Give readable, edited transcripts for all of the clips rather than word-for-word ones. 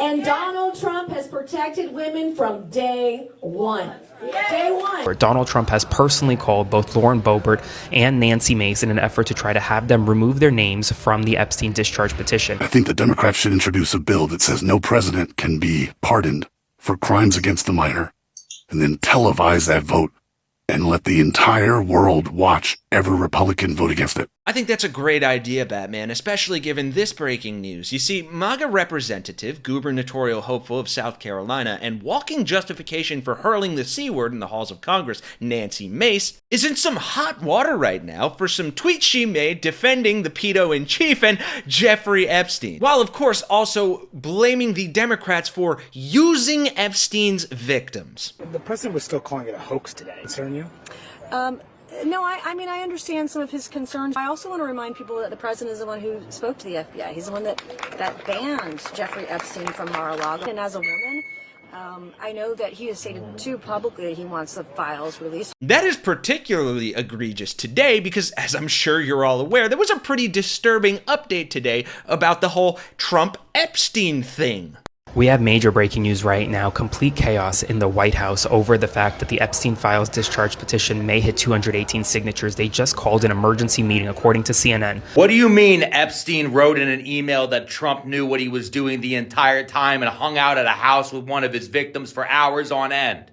And Donald Trump has protected women from day one. Day one. Donald Trump has personally called both Lauren Boebert and Nancy Mace in an effort to try to have them remove their names from the Epstein discharge petition. I think the Democrats should introduce a bill that says no president can be pardoned for crimes against the minor, and then televise that vote and let the entire world watch every Republican vote against it. I think that's a great idea, Batman, especially given this breaking news. You see, MAGA representative, gubernatorial hopeful of South Carolina, and walking justification for hurling the C word in the halls of Congress, Nancy Mace, is in some hot water right now for some tweets she made defending the pedo-in-chief and Jeffrey Epstein, while of course also blaming the Democrats for using Epstein's victims. The president was still calling it a hoax today. Concern you? No, I mean, I understand some of his concerns. I also want to remind people that the president is the one who spoke to the FBI. He's the one that banned Jeffrey Epstein from Mar-a-Lago. And as a woman, I know that he has stated too publicly that he wants the files released. That is particularly egregious today because, as I'm sure you're all aware, there was a pretty disturbing update today about the whole Trump-Epstein thing. We have major breaking news right now, complete chaos in the White House over the fact that the Epstein Files discharge petition may hit 218 signatures. They just called an emergency meeting, according to CNN. What do you mean Epstein wrote in an email that Trump knew what he was doing the entire time and hung out at a house with one of his victims for hours on end?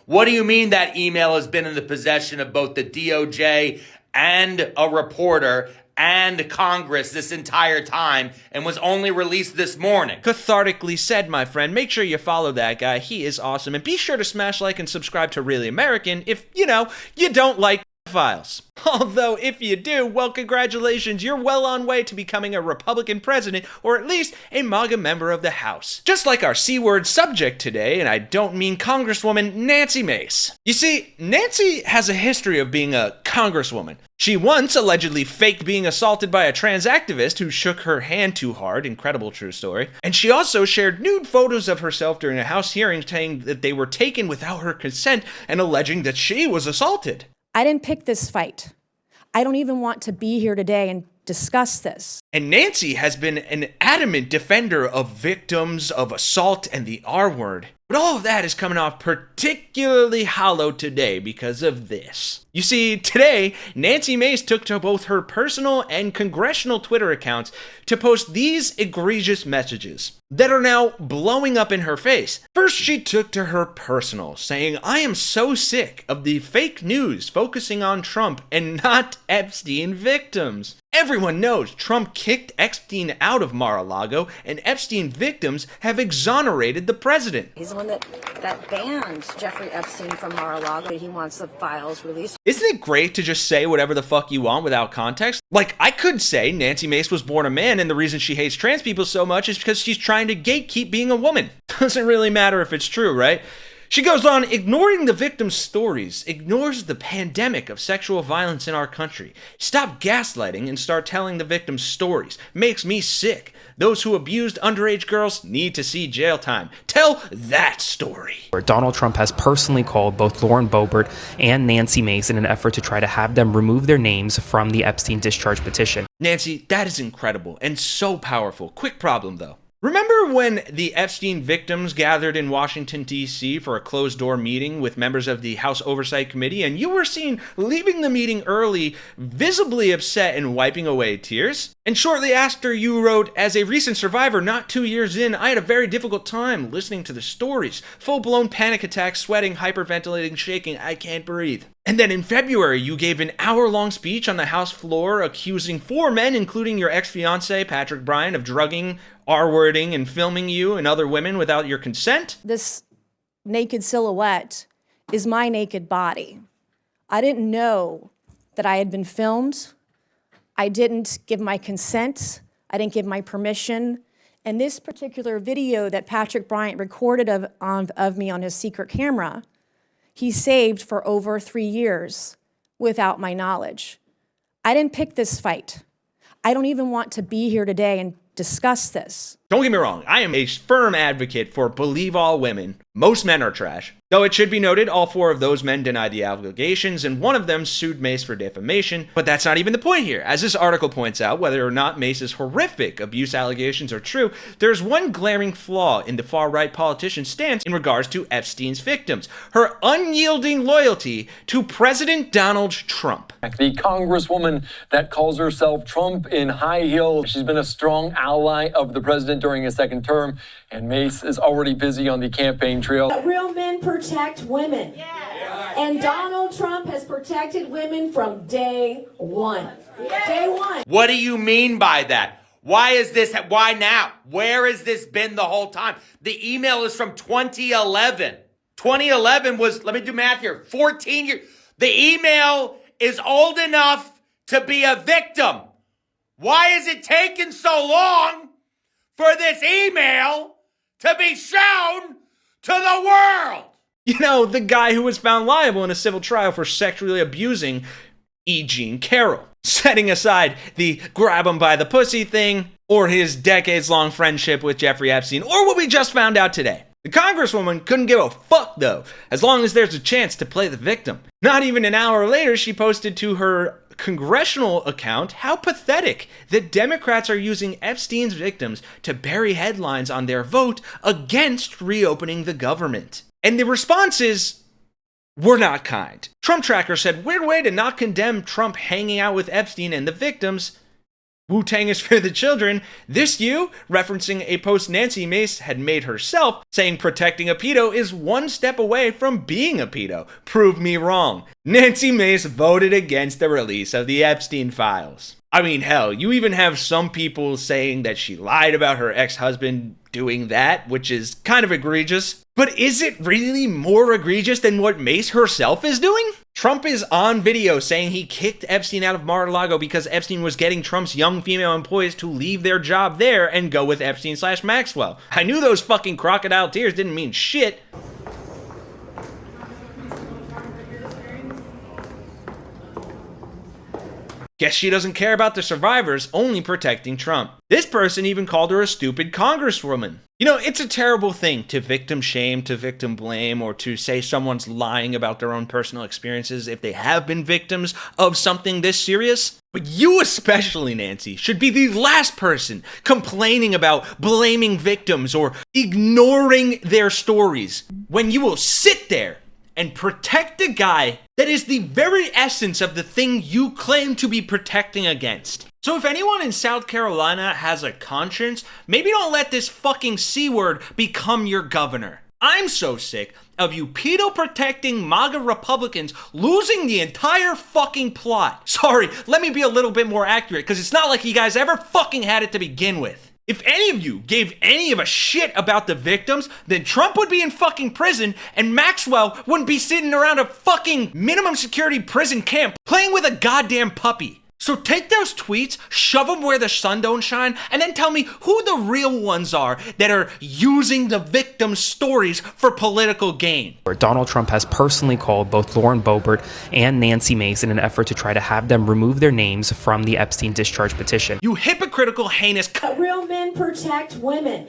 What do you mean that email has been in the possession of both the DOJ and a reporter and Congress this entire time and was only released this morning? Cathartically said, my friend. Make sure you follow that guy. He is awesome. And be sure to smash like and subscribe to Really American if, you don't like files. Although, if you do, well, congratulations, you're well on way to becoming a Republican president, or at least a MAGA member of the House. Just like our C-word subject today, and I don't mean Congresswoman Nancy Mace. You see, Nancy has a history of being a congresswoman. She once allegedly faked being assaulted by a trans activist who shook her hand too hard, incredible true story. And she also shared nude photos of herself during a House hearing saying that they were taken without her consent and alleging that she was assaulted. I didn't pick this fight. I don't even want to be here today and discuss this. And Nancy has been an adamant defender of victims of assault and the R word. But all of that is coming off particularly hollow today because of this. You see, today, Nancy Mace took to both her personal and congressional Twitter accounts to post these egregious messages that are now blowing up in her face. First, she took to her personal, saying, "I am so sick of the fake news focusing on Trump and not Epstein victims. Everyone knows Trump kicked Epstein out of Mar-a-Lago, and Epstein victims have exonerated the president." He's the one that banned Jeffrey Epstein from Mar-a-Lago. He wants the files released. Isn't it great to just say whatever the fuck you want without context? Like, I could say Nancy Mace was born a man and the reason she hates trans people so much is because she's trying to gatekeep being a woman. Doesn't really matter if it's true, right? She goes on, ignoring the victims' stories, ignores the pandemic of sexual violence in our country. Stop gaslighting and start telling the victims' stories. Makes me sick. Those who abused underage girls need to see jail time. Tell that story. Donald Trump has personally called both Lauren Boebert and Nancy Mace in an effort to try to have them remove their names from the Epstein discharge petition. Nancy, that is incredible and so powerful. Quick problem, though. Remember when the Epstein victims gathered in Washington, D.C. for a closed-door meeting with members of the House Oversight Committee, and you were seen leaving the meeting early, visibly upset and wiping away tears? And shortly after, you wrote, "As a recent survivor, not 2 years in, I had a very difficult time listening to the stories. Full-blown panic attacks, sweating, hyperventilating, shaking, I can't breathe." And then in February, you gave an hour-long speech on the House floor accusing 4 men, including your ex-fiancé, Patrick Bryan, of drugging, R-wording, and filming you and other women without your consent. This naked silhouette is my naked body. I didn't know that I had been filmed. I didn't give my consent. I didn't give my permission. And this particular video that Patrick Bryant recorded of me on his secret camera, he saved for over 3 years without my knowledge. I didn't pick this fight. I don't even want to be here today and discuss this. Don't get me wrong, I am a firm advocate for believe all women. Most men are trash. Though it should be noted, all 4 of those men denied the allegations, and one of them sued Mace for defamation. But that's not even the point here. As this article points out, whether or not Mace's horrific abuse allegations are true, there's one glaring flaw in the far-right politician's stance in regards to Epstein's victims: her unyielding loyalty to President Donald Trump. The congresswoman that calls herself Trump in high heels, she's been a strong ally of the president during his second term, and Mace is already busy on the campaign trail. Real men protect women. And Donald Trump has protected women from day one. Day one. What do you mean by that? Why now? Where has this been the whole time? The email is from 2011. 2011 was, let me do math here, 14 years. The email is old enough to be a victim. Why is it taking so long for this email to be shown to the world? You know, the guy who was found liable in a civil trial for sexually abusing E. Jean Carroll. Setting aside the grab him by the pussy thing, or his decades-long friendship with Jeffrey Epstein, or what we just found out today. The congresswoman couldn't give a fuck, though, as long as there's a chance to play the victim. Not even an hour later, she posted to her congressional account how pathetic that Democrats are using Epstein's victims to bury headlines on their vote against reopening the government. And the responses were not kind. Trump Tracker said, "Weird way to not condemn Trump hanging out with Epstein and the victims. Wu-Tang is for the children. This you?" Referencing a post Nancy Mace had made herself, saying protecting a pedo is one step away from being a pedo. Prove me wrong. Nancy Mace voted against the release of the Epstein files. I mean, hell, you even have some people saying that she lied about her ex-husband doing that, which is kind of egregious. But is it really more egregious than what Mace herself is doing? Trump is on video saying he kicked Epstein out of Mar-a-Lago because Epstein was getting Trump's young female employees to leave their job there and go with Epstein/Maxwell. I knew those fucking crocodile tears didn't mean shit. Guess she doesn't care about the survivors, only protecting Trump. This person even called her a stupid congresswoman. You know, it's a terrible thing to victim shame, to victim blame, or to say someone's lying about their own personal experiences if they have been victims of something this serious. But you especially, Nancy, should be the last person complaining about blaming victims or ignoring their stories when you will sit there and protect a guy that is the very essence of the thing you claim to be protecting against. So if anyone in South Carolina has a conscience, maybe don't let this fucking C-word become your governor. I'm so sick of you pedo-protecting MAGA Republicans losing the entire fucking plot. Sorry, let me be a little bit more accurate, because it's not like you guys ever fucking had it to begin with. If any of you gave any of a shit about the victims, then Trump would be in fucking prison and Maxwell wouldn't be sitting around a fucking minimum security prison camp playing with a goddamn puppy. So take those tweets, shove them where the sun don't shine, and then tell me who the real ones are that are using the victims' stories for political gain. Donald Trump has personally called both Lauren Boebert and Nancy Mace in an effort to try to have them remove their names from the Epstein discharge petition. You hypocritical, heinous Real men protect women.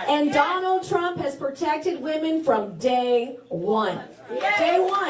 And Donald Trump has protected women from day one. Day one.